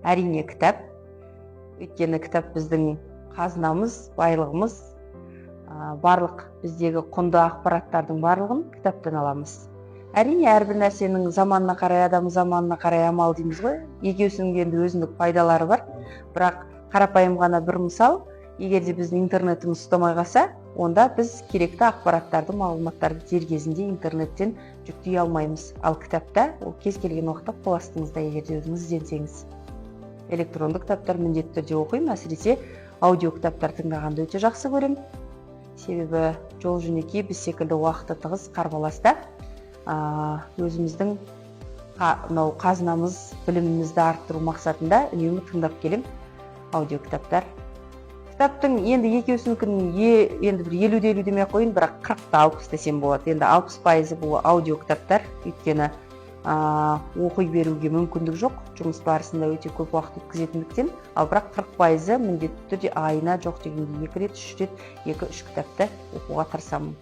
Әрине кітап. Өйткені кітап біздің қазынамыз, байлығымыз. Барлық біздегі құнды ақпараттардың барлығын кітаптан аламыз. Әрине әрбір нәрсенің заманына қарай, адам заманына қарай амал дейміз ғой. Екеуісінің енді өзіндік пайдалары бар. Бірақ қарапайым ғана бір мысал, егер де біздің интернетіміз ұстамай қалса, онда біз керекті ақпараттарды, мағлұматтарды дер кезінде интернеттен жүктей алмаймыз. Ал кітапта ол кез келген уақытта қол астыңызда, егер де өзіңіз ізденсеңіз. Электронды кітаптар міндетті түрде оқимын, әсіресе аудио кітаптар тыңдағанды өте жақсы көремін. Себебі жол жөнекей біз секілді уақыты тығыз қарбаласта өзіміздің қазынамыз, білімімізді арттыру мақсатында үнемі тыңдап келем аудио кітаптар. Кітаптың енді екеуісінікін енді бір 50-50 демей қойын, бірақ 40-60 десем болады. Енді 60% бұл аудио кітаптар, өйткені оқи беруге мүмкіндік жоқ, жұмыс барысында өте көп уақыт өткізетіндіктен, ал бірақ 40% міндетті түрде айына жоқ дегенде 2 рет, 3 рет, 2-3 кітапты оқуға тырысамын.